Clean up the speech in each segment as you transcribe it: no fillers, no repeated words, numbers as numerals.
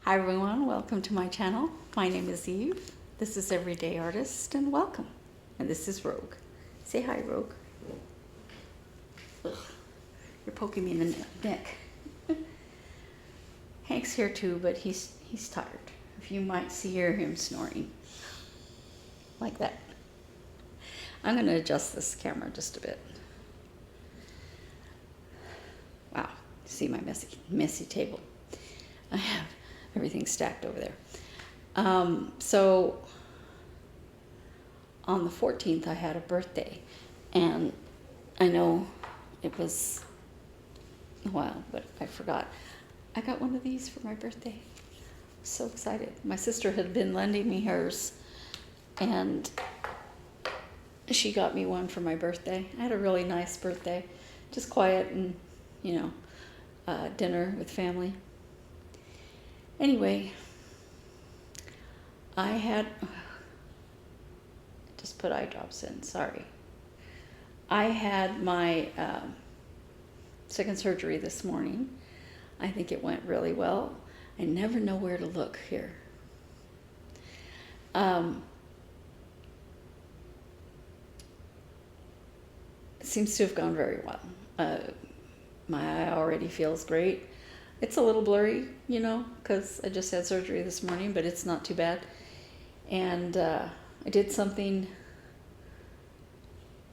Hi everyone, welcome to my channel. My name is Eve. This is Everyday Artist and welcome. And this is Rogue. Say hi, Rogue. Ugh, you're poking me in the neck. Hank's here too, but he's tired. If you might hear him snoring like that. I'm going to adjust this camera just a bit. Wow, see my messy table. I have everything stacked over there. So on the 14th I had a birthday, and I know it was a while, but I forgot. I got one of these for my birthday. So excited. My sister had been lending me hers, and she got me one for my birthday. I had a really nice birthday, just quiet and, dinner with family. Anyway, I had, just put eye drops in, sorry. I had my second surgery this morning. I think it went really well. I never know where to look here. It seems to have gone very well. My eye already feels great. It's a little blurry, because I just had surgery this morning, but it's not too bad. And I did something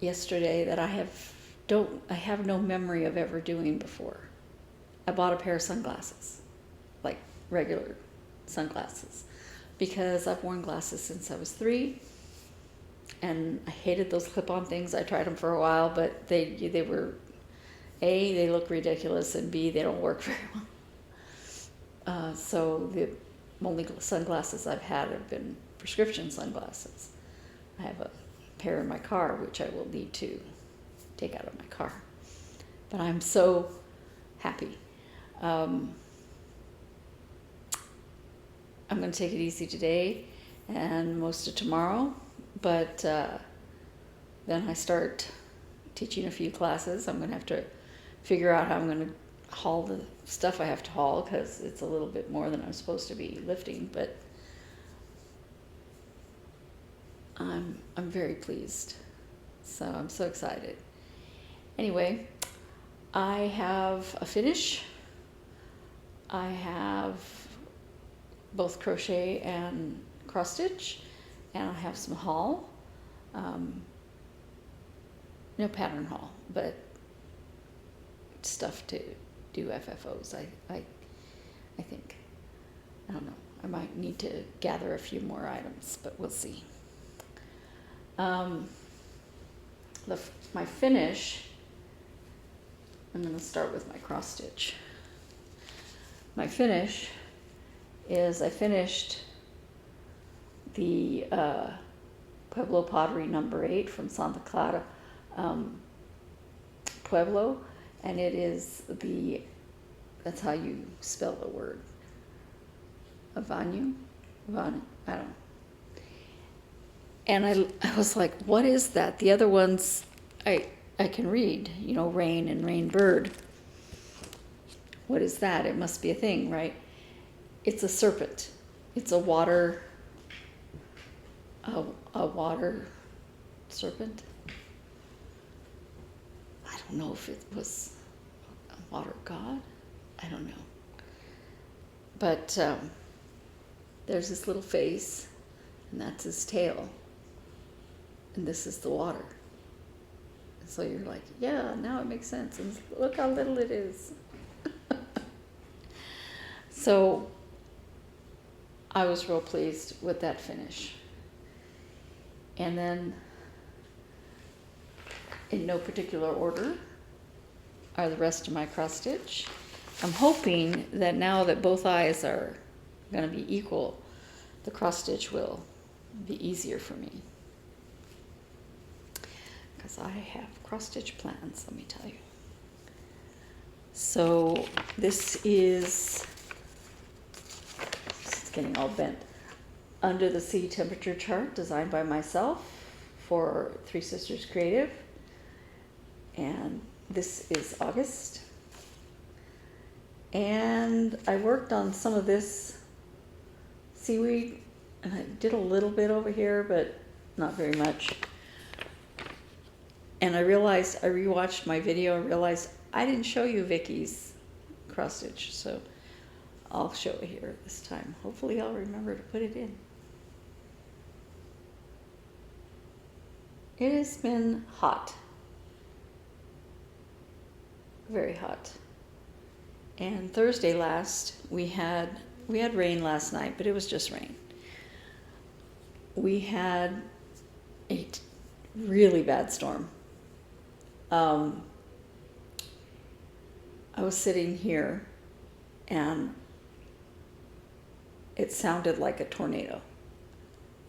yesterday that I have no memory of ever doing before. I bought a pair of sunglasses, like regular sunglasses, because I've worn glasses since I was 3, and I hated those clip-on things. I tried them for a while, but they were, A, they look ridiculous, and B, they don't work very well. So the only sunglasses I've had have been prescription sunglasses. I have a pair in my car, which I will need to take out of my car. But I'm so happy. I'm going to take it easy today and most of tomorrow, but then I start teaching a few classes. I'm going to have to figure out how I'm going to haul the stuff I have to haul, because it's a little bit more than I'm supposed to be lifting, but I'm very pleased. So I'm so excited. Anyway, I have a finish. I have both crochet and cross stitch, and I have some haul. No pattern haul, but stuff to do FFOs, I think. I don't know. I might need to gather a few more items, but we'll see. My finish, I'm going to start with my cross stitch. My finish is I finished the Pueblo Pottery number 8 from Santa Clara, Pueblo, and it is that's how you spell the word, Avanu, I don't know. And I was like, what is that? The other ones I can read, rain and rain bird. What is that? It must be a thing, right? It's a serpent. It's a water serpent. I don't know if it was a water god. I don't know. But there's this little face, and that's his tail. And this is the water. And so you're like, yeah, now it makes sense. And look how little it is. So I was real pleased with that finish. And then, in no particular order, are the rest of my cross stitch. I'm hoping that now that both eyes are going to be equal, the cross stitch will be easier for me. Because I have cross stitch plans, let me tell you. So this is, it's getting all bent. Under the Sea temperature chart, designed by myself for Three Sisters Creative. And this is August. And I worked on some of this seaweed, and I did a little bit over here, but not very much. And I rewatched my video and realized I didn't show you Vicky's cross stitch, so I'll show it here this time. Hopefully I'll remember to put it in. It has been hot. Very hot. And Thursday last, we had rain last night, but it was just rain. We had a really bad storm. I was sitting here and it sounded like a tornado.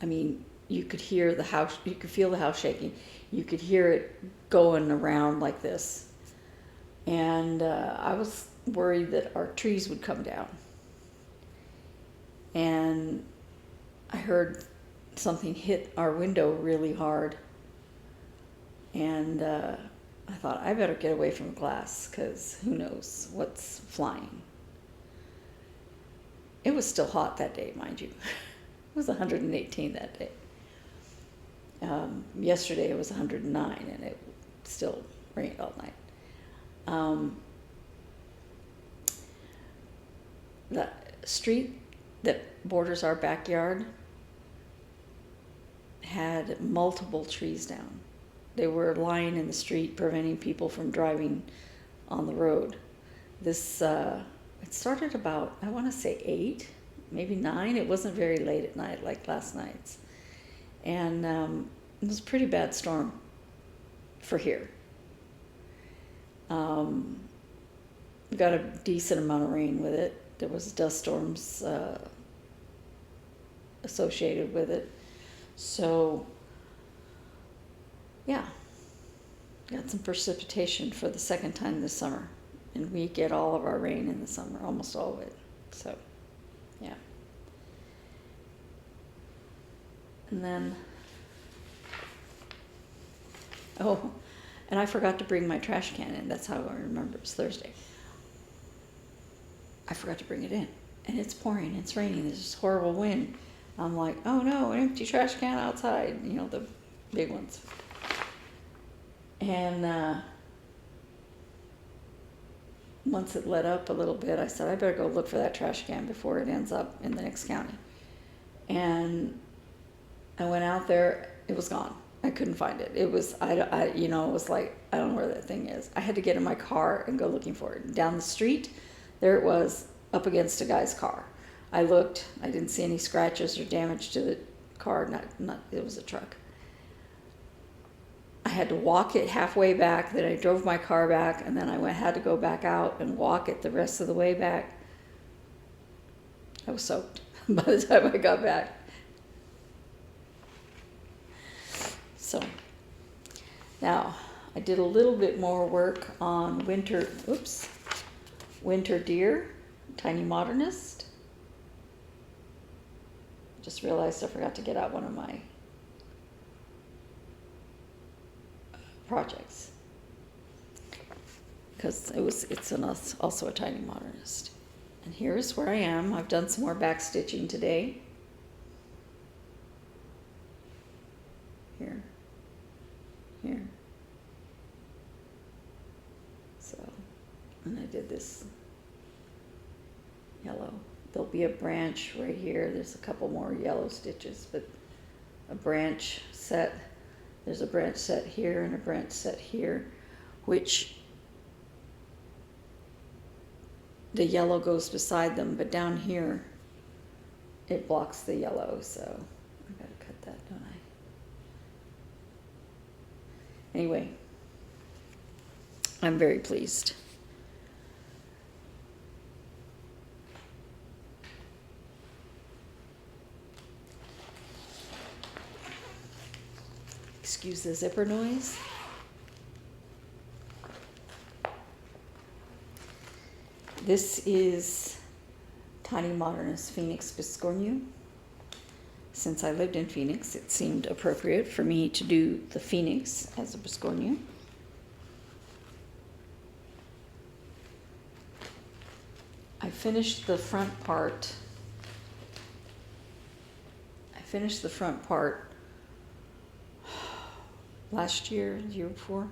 I mean, you could hear the house, you could feel the house shaking. You could hear it going around like this. And I was worried that our trees would come down. And I heard something hit our window really hard. And I thought, I better get away from the glass, because who knows what's flying. It was still hot that day, mind you. It was 118 that day. Yesterday it was 109, and it still rained all night. The street that borders our backyard had multiple trees down. They were lying in the street, preventing people from driving on the road. This, it started about, I want to say 8, maybe 9. It wasn't very late at night like last night's. And it was a pretty bad storm for here. We got a decent amount of rain with it. There was dust storms associated with it. So, yeah, got some precipitation for the second time this summer. And we get all of our rain in the summer, almost all of it. So, yeah. And then, oh, and I forgot to bring my trash can in. That's how I remember. It's Thursday. I forgot to bring it in. And it's pouring, it's raining, there's this horrible wind. I'm like, oh no, an empty trash can outside, you know, the big ones. And once it let up a little bit, I said, I better go look for that trash can before it ends up in the next county. And I went out there, it was gone. I couldn't find it. It was, it was like, I don't know where that thing is. I had to get in my car and go looking for it. Down the street, there it was, up against a guy's car. I looked, I didn't see any scratches or damage to the car, it was a truck. I had to walk it halfway back, then I drove my car back, and then I had to go back out and walk it the rest of the way back. I was soaked by the time I got back. So, now, I did a little bit more work on winter deer, Tinymodernist. Just realized I forgot to get out one of my projects, because it's also a Tinymodernist. And here's where I am. I've done some more back stitching today. Here. So, and I did this yellow. There'll be a branch right here. There's a couple more yellow stitches, but a branch set. There's a branch set here and a branch set here, which the yellow goes beside them, but down here it blocks the yellow, so I gotta cut that, don't I? Anyway, I'm very pleased. Excuse the zipper noise. This is Tinymodernist Phoenix Biscornu. Since I lived in Phoenix, it seemed appropriate for me to do the Phoenix as a Biscornu. I finished the front part finished the front part last year, the year before.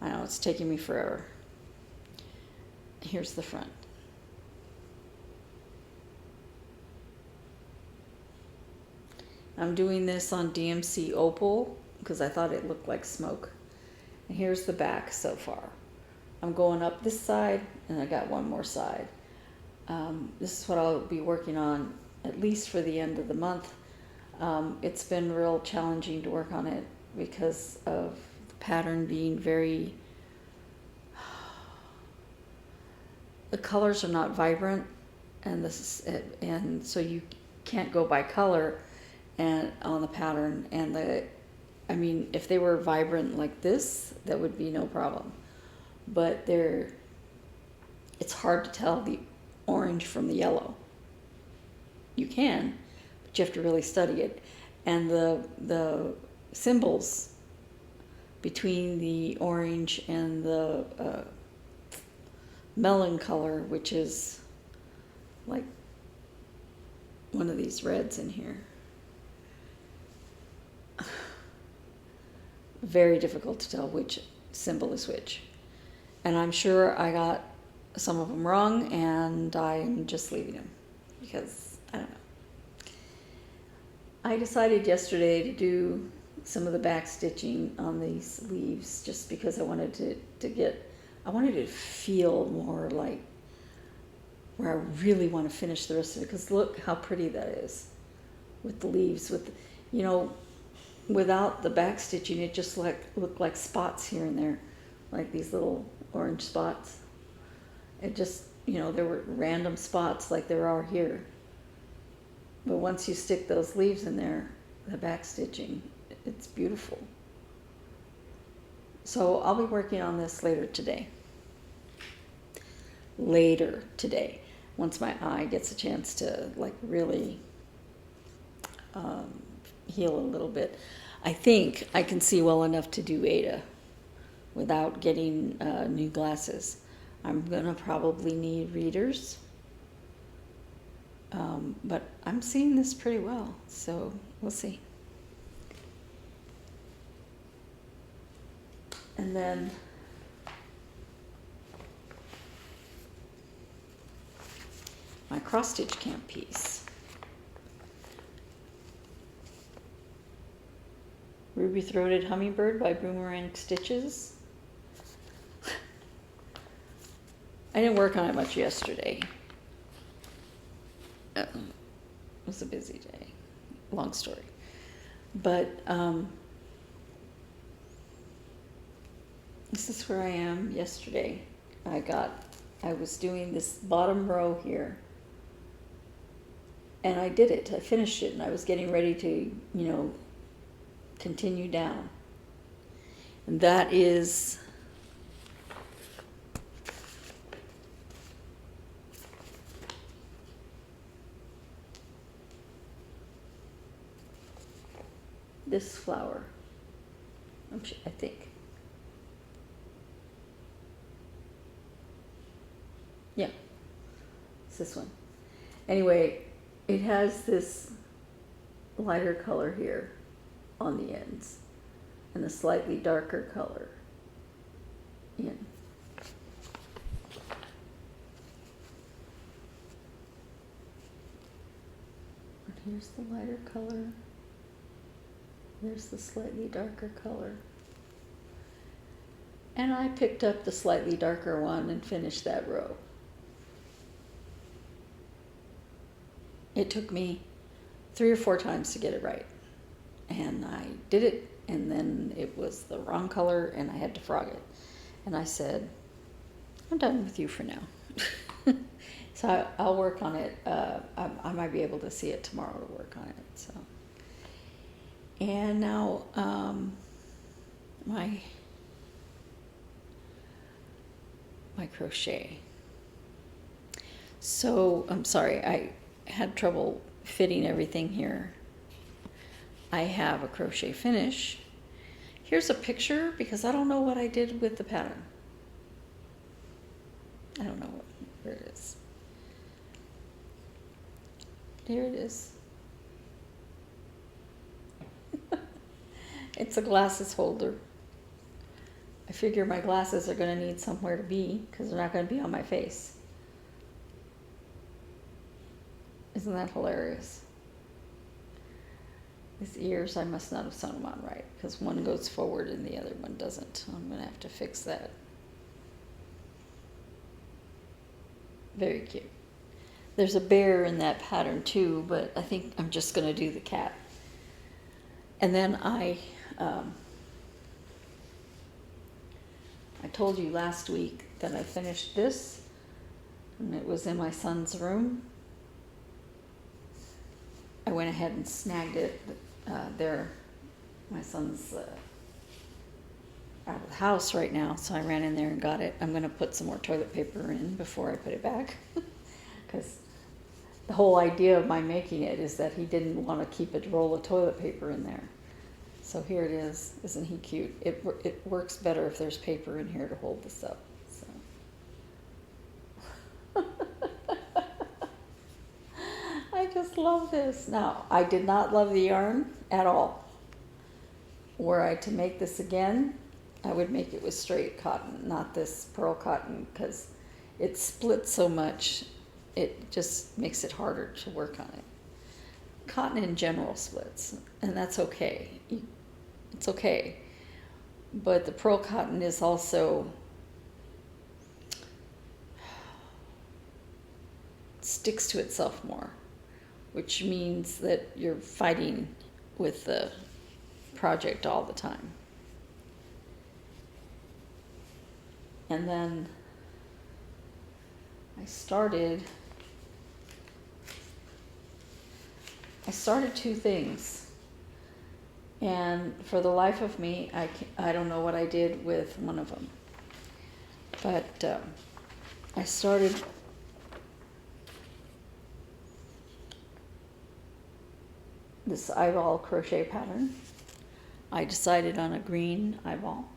I know it's taking me forever. Here's the front. I'm doing this on DMC Opal because I thought it looked like smoke. And here's the back so far. I'm going up this side, and I got one more side. This is what I'll be working on at least for the end of the month. It's been real challenging to work on it because of the pattern being very... The colors are not vibrant, and so you can't go by color and on the pattern. And I mean, if they were vibrant like this, that would be no problem. But it's hard to tell the orange from the yellow. You can, but you have to really study it. And the symbols between the orange and the melon color, which is like one of these reds in here. Very difficult to tell which symbol is which. And I'm sure I got some of them wrong, and I'm just leaving them because I don't know. I decided yesterday to do some of the back stitching on these leaves just because I wanted I wanted it to feel more like where I really want to finish the rest of it, because look how pretty that is with the leaves. Without the back stitching, it just looked like spots here and there, like these little orange spots. It just, there were random spots like there are here. But once you stick those leaves in there, the back stitching, it's beautiful. So I'll be working on this later today. Once my eye gets a chance to really heal a little bit. I think I can see well enough to do Ada without getting new glasses. I'm gonna probably need readers, but I'm seeing this pretty well, so we'll see. And then my cross-stitch camp piece. Ruby-throated Hummingbird by Boomerang Stitches. I didn't work on it much yesterday. It was a busy day. Long story. But this is where I am yesterday. I was doing this bottom row here. And I did it. I finished it, and I was getting ready to, continue down. And that is this flower, I think. Yeah, it's this one. Anyway, it has this lighter color here on the ends and a slightly darker color in. And here's the lighter color. There's the slightly darker color. And I picked up the slightly darker one and finished that row. It took me 3 or 4 times to get it right. And I did it, and then it was the wrong color, and I had to frog it. And I said, I'm done with you for now. So I'll work on it. I might be able to see it tomorrow to work on it. So, and now my crochet. So I'm sorry, I had trouble fitting everything here. I have a crochet finish. Here's a picture because I don't know what I did with the pattern. I don't know where it is. Here it is. It's a glasses holder. I figure my glasses are going to need somewhere to be because they're not going to be on my face. Isn't that hilarious? These ears, I must not have sewn them on right because one goes forward and the other one doesn't. I'm going to have to fix that. Very cute. There's a bear in that pattern too, but I think I'm just going to do the cat. And then I told you last week that I finished this, and it was in my son's room. I went ahead and snagged it there. My son's out of the house right now, so I ran in there and got it. I'm going to put some more toilet paper in before I put it back, because the whole idea of my making it is that he didn't want to keep a roll of toilet paper in there. So here it is. Isn't he cute? It works better if there's paper in here to hold this up. So. I just love this. Now, I did not love the yarn at all. Were I to make this again, I would make it with straight cotton, not this pearl cotton, because it splits so much, it just makes it harder to work on it. Cotton in general splits, and that's okay. It's okay. But the pearl cotton is also sticks to itself more, which means that you're fighting with the project all the time. And then I started two things, and for the life of me, I don't know what I did with one of them, but I started this eyeball crochet pattern. I decided on a green eyeball.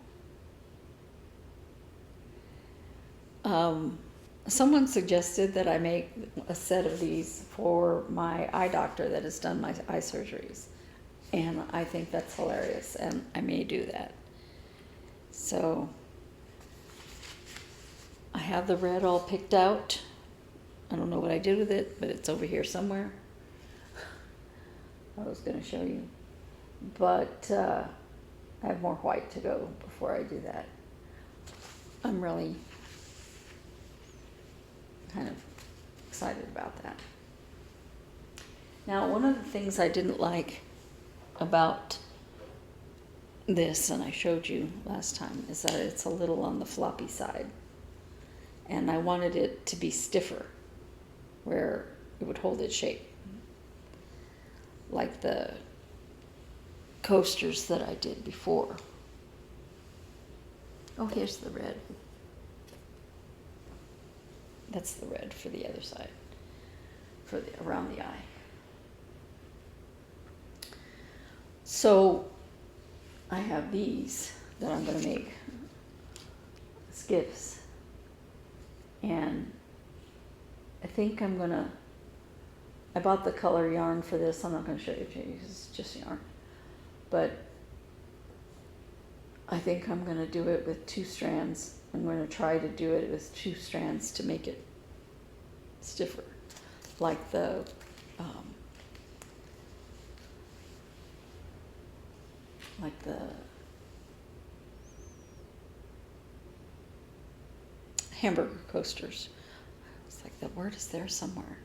Someone suggested that I make a set of these for my eye doctor that has done my eye surgeries. And I think that's hilarious, and I may do that. So I have the red all picked out. I don't know what I did with it, but it's over here somewhere. I was going to show you. But I have more white to go before I do that. I'm really kind of excited about that. Now, one of the things I didn't like about this, and I showed you last time, is that it's a little on the floppy side. And I wanted it to be stiffer, where it would hold its shape. Like the coasters that I did before. Oh, here's the red. That's the red for the other side, for around the eye. So I have these that I'm going to make skips, and I think I'm going to, I bought the color yarn for this. I'm not going to show you because it's just yarn, but I think I'm going to do it with 2 strands. I'm going to try to do it with 2 strands to make it stiffer, like the hamburger coasters. It's like the word is there somewhere.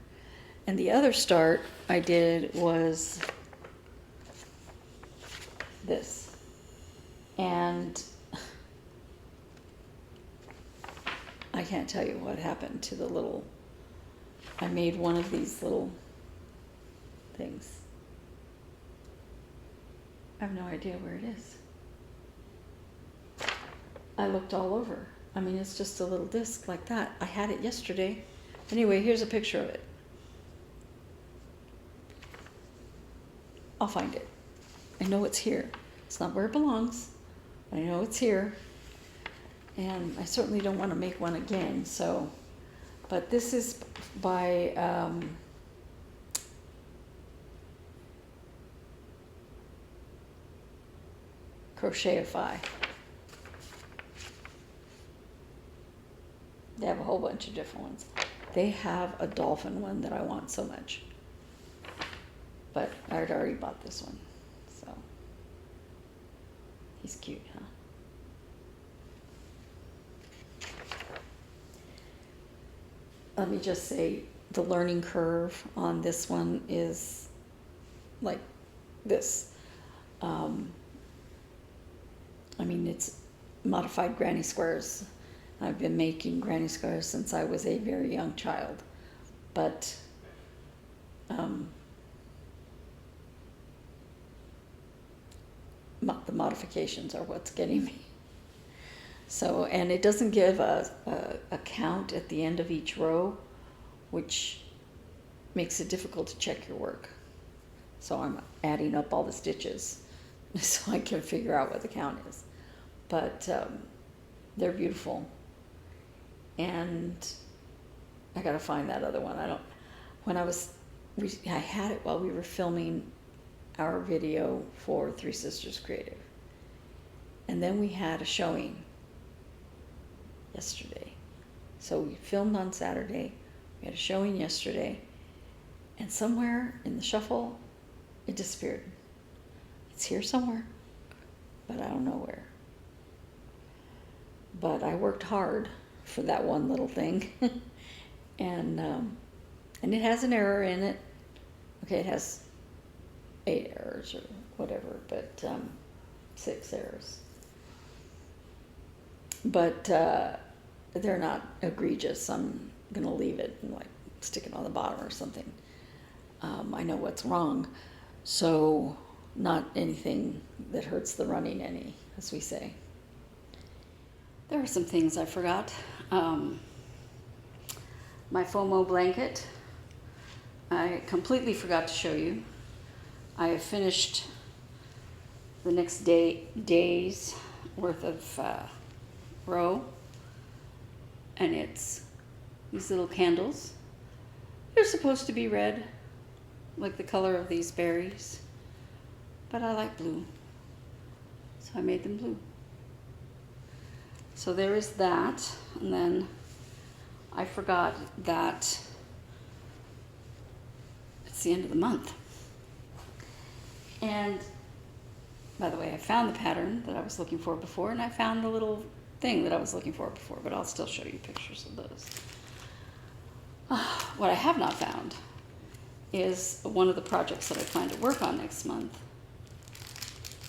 And the other start I did was this. And I can't tell you what happened to the little, I made one of these little things. I have no idea where it is. I looked all over. I mean, it's just a little disc like that. I had it yesterday. Anyway, here's a picture of it. I'll find it. I know it's here. It's not where it belongs. I know it's here. And I certainly don't want to make one again, so. But this is by Crochetify. They have a whole bunch of different ones. They have a dolphin one that I want so much. But I had already bought this one, so he's cute, huh? Let me just say the learning curve on this one is like this. I mean, it's modified granny squares. I've been making granny squares since I was a very young child, but the modifications are what's getting me. So, and it doesn't give a count at the end of each row, which makes it difficult to check your work. So I'm adding up all the stitches so I can figure out what the count is. But they're beautiful. And I gotta find that other one. I had it while we were filming our video for Three Sisters Creative. And then we had a showing yesterday. So we filmed on Saturday, we had a showing yesterday, and somewhere in the shuffle, it disappeared. It's here somewhere, but I don't know where. But I worked hard for that one little thing. And it has an error in it. Okay, it has 8 errors or whatever, but 6 errors. But they're not egregious. I'm gonna leave it and like stick it on the bottom or something. I know what's wrong, so not anything that hurts the running any, as we say. There are some things I forgot. My FOMO blanket, I completely forgot to show you. I have finished the next day's worth of row, and it's these little candles. They're supposed to be red, like the color of these berries, but I like blue, so I made them blue. So there is that, and then I forgot that it's the end of the month. And by the way, I found the pattern that I was looking for before, and I found the little thing that I was looking for before, but I'll still show you pictures of those. What I have not found is one of the projects that I plan to work on next month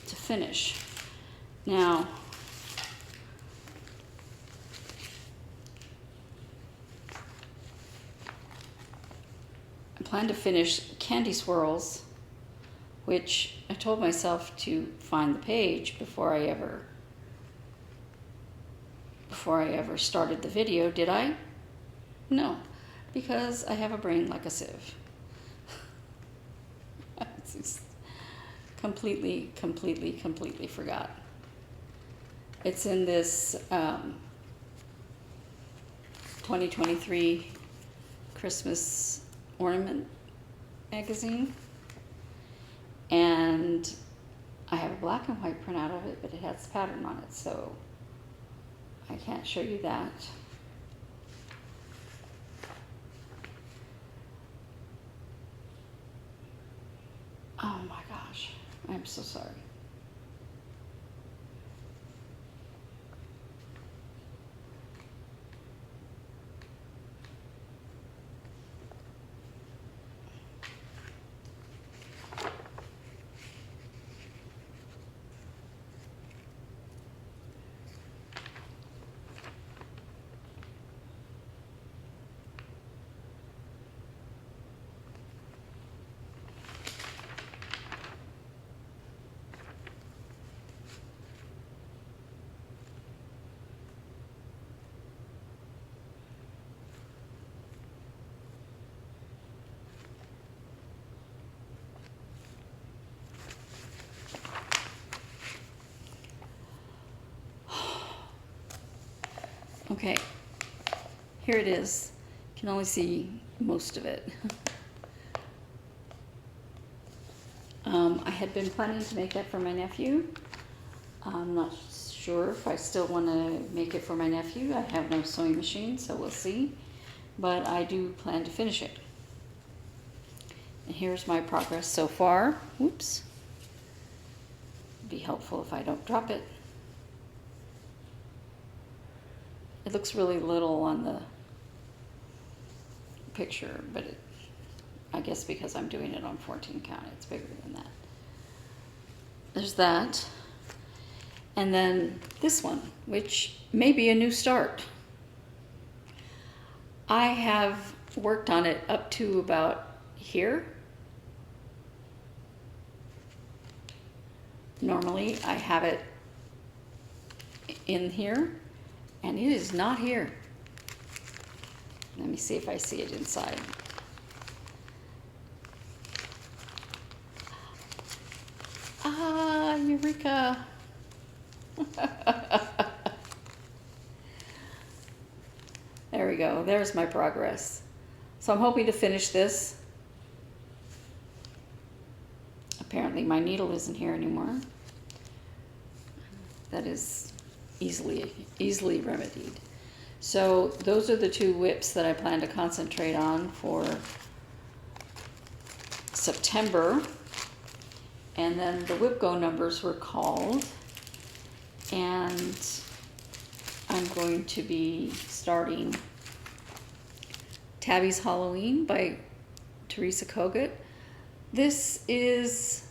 to finish. Now, I plan to finish Candy Swirls, which I told myself to find the page before I ever started the video. Did I? No, because I have a brain like a sieve. I just completely forgot. It's in this 2023 Christmas ornament magazine, and I have a black and white printout of it, but it has the pattern on it, so I can't show you that. Oh my gosh, I'm so sorry. Okay, here it is. You can only see most of it. I had been planning to make that for my nephew, I'm not sure if I still want to make it for my nephew. I have no sewing machine, so we'll see. But I do plan to finish it. And here's my progress so far. Whoops. Be helpful if I don't drop it. It looks really little on the picture, but I guess because I'm doing it on 14 count, it's bigger than that. There's that. And then this one, which may be a new start. I have worked on it up to about here. Normally I have it in here, and it is not here. Let me see if I see it inside. Ah, Eureka! There we go. There's my progress. So I'm hoping to finish this. Apparently my needle isn't here anymore. That is easily remedied. So those are the two whips that I plan to concentrate on for September. And then the whip go numbers were called, and I'm going to be starting Tabby's Halloween by Teresa Kogut. This is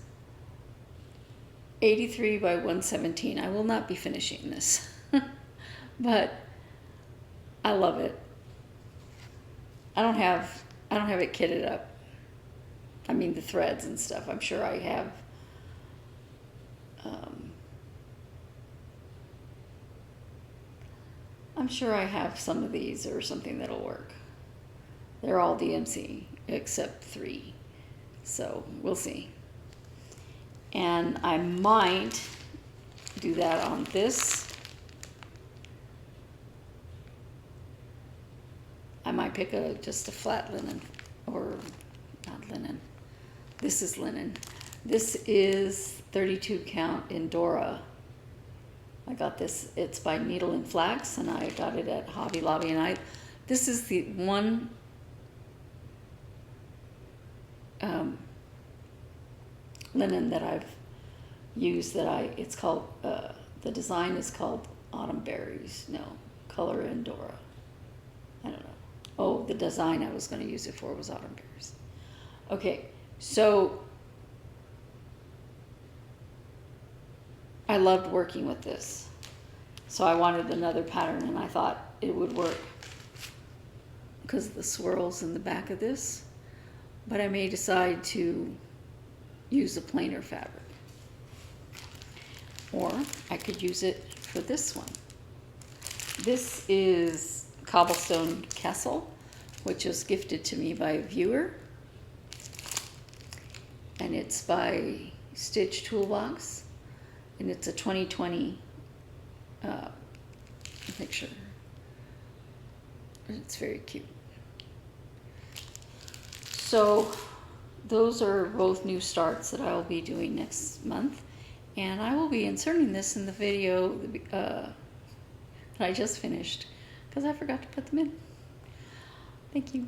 83 by 117. I will not be finishing this, but I love it. I don't have it kitted up. I mean the threads and stuff. I'm sure I have. I'm sure I have some of these or something that'll work. They're all DMC except 3. So we'll see. And I might do that on this. I might pick just a flat linen, or not linen. This is linen. This is 32 count in Dora. I got this, it's by Needle and Flax, and I got it at Hobby Lobby, and this is the one linen that I've used it's called, the design is called Autumn Berries. No, Color in Dora. I don't know. Oh, the design I was going to use it for was Autumn Berries. Okay, so I loved working with this. So I wanted another pattern, and I thought it would work because of the swirls in the back of this. But I may decide to use a plainer fabric. Or I could use it for this one. This is Cobblestone Castle, which was gifted to me by a viewer. And it's by Stitch Toolbox. And it's a 2020 picture. It's very cute. So those are both new starts that I will be doing next month. And I will be inserting this in the video that I just finished because I forgot to put them in. Thank you.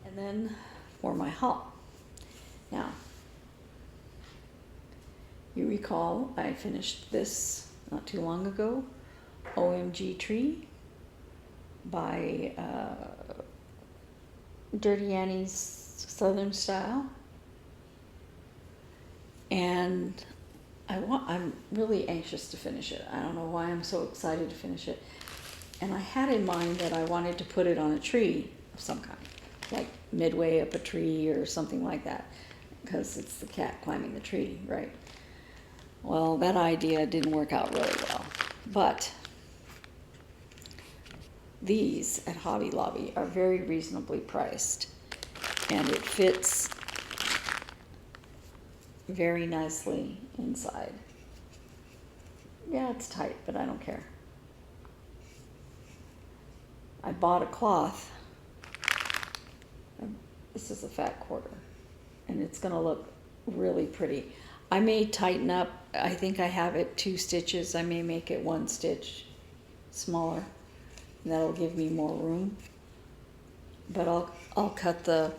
And then for my haul. Now, you recall I finished this not too long ago, OMG Tree by Dirty Annie's Southern Style. And I'm really anxious to finish it. I don't know why I'm so excited to finish it. And I had in mind that I wanted to put it on a tree of some kind, like midway up a tree or something like that, because it's the cat climbing the tree, right? Well, that idea didn't work out really well. But these at Hobby Lobby are very reasonably priced, and it fits very nicely inside. Yeah, it's tight, but I don't care. I bought a cloth. This is a fat quarter, and it's going to look really pretty. I may tighten up. I think I have it 2 stitches. I may make it 1 stitch smaller. That'll give me more room. But I'll cut the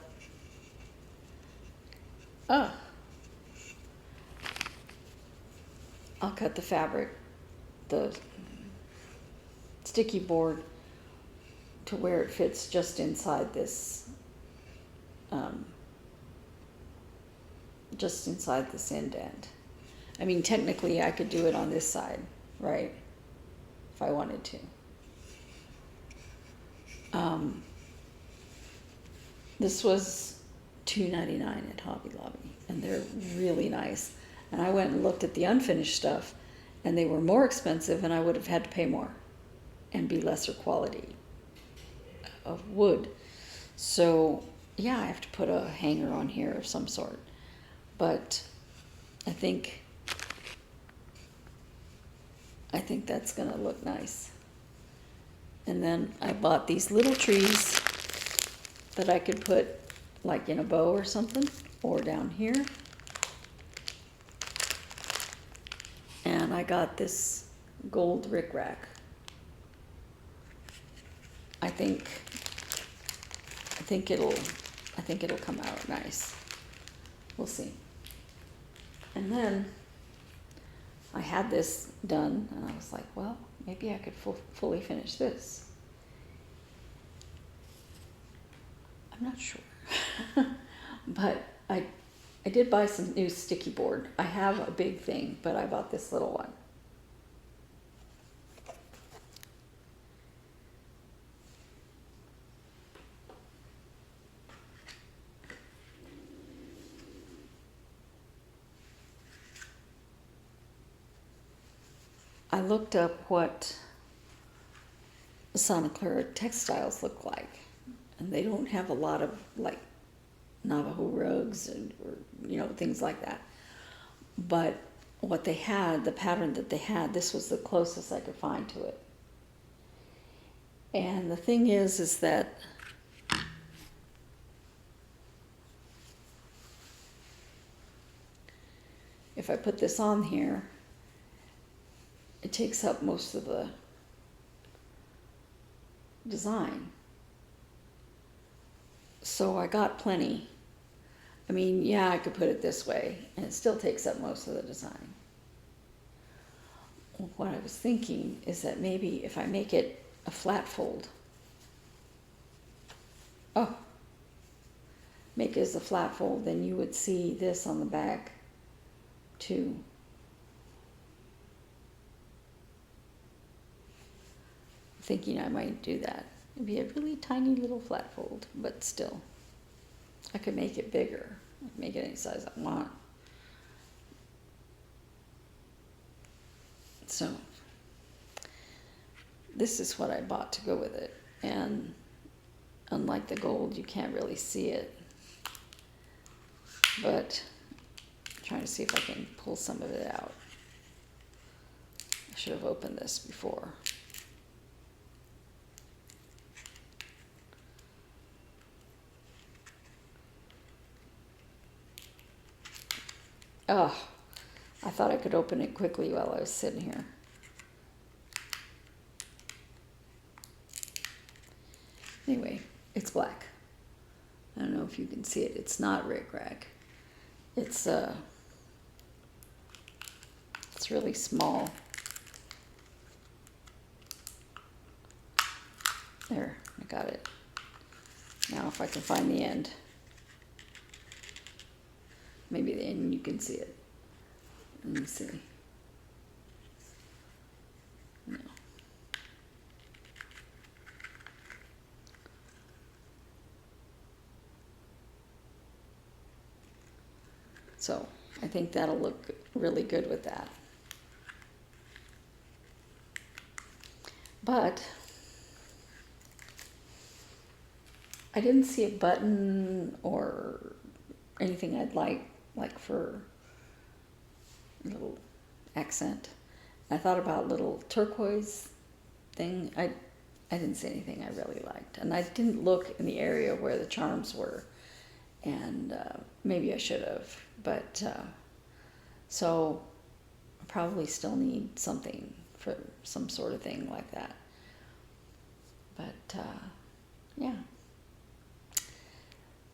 I'll cut the fabric, the sticky board, to where it fits just inside this indent. I mean, technically I could do it on this side, right? If I wanted to. This was $2.99 at Hobby Lobby, and they're really nice. And I went and looked at the unfinished stuff, and they were more expensive, and I would have had to pay more and be lesser quality of wood. So yeah, I have to put a hanger on here of some sort. But I think that's gonna look nice. And then I bought these little trees that I could put like in a bow or something, or down here. And I got this gold rickrack. I think it'll come out nice. We'll see. And then I had this done, and I was like, well, maybe I could fully finish this. I'm not sure. But I did buy some new sticky board. I have a big thing, but I bought this little one. I looked up what Santa Clara textiles look like, and they don't have a lot of like Navajo rugs or things like that. But what they had, the pattern that they had, this was the closest I could find to it. And the thing is that if I put this on here, it takes up most of the design. So I got plenty. I mean, yeah, I could put it this way, and it still takes up most of the design. What I was thinking is that maybe if I make it a flat fold, make it as a flat fold, then you would see this on the back too. Thinking I might do that. It'd be a really tiny little flat fold, but still. I could make it bigger. I could make it any size I want. So, this is what I bought to go with it. And unlike the gold, you can't really see it. But I'm trying to see if I can pull some of it out. I should have opened this before. Oh, I thought I could open it quickly while I was sitting here. Anyway, it's black. I don't know if you can see it. It's not rickrack. It's really small. There, I got it. Now if I can find the end. Maybe the end you can see it. Let me see. No. So I think that'll look really good with that. But I didn't see a button or anything I'd like for a little accent. I thought about little turquoise thing. I didn't see anything I really liked. And I didn't look in the area where the charms were. And maybe I should have. But So I probably still need something for some sort of thing like that. But yeah,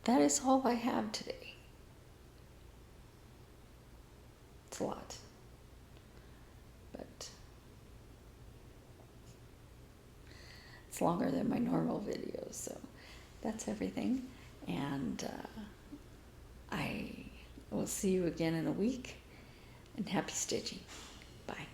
that is all I have today. It's a lot. But it's longer than my normal videos, so that's everything. And I will see you again in a week. And happy stitching. Bye.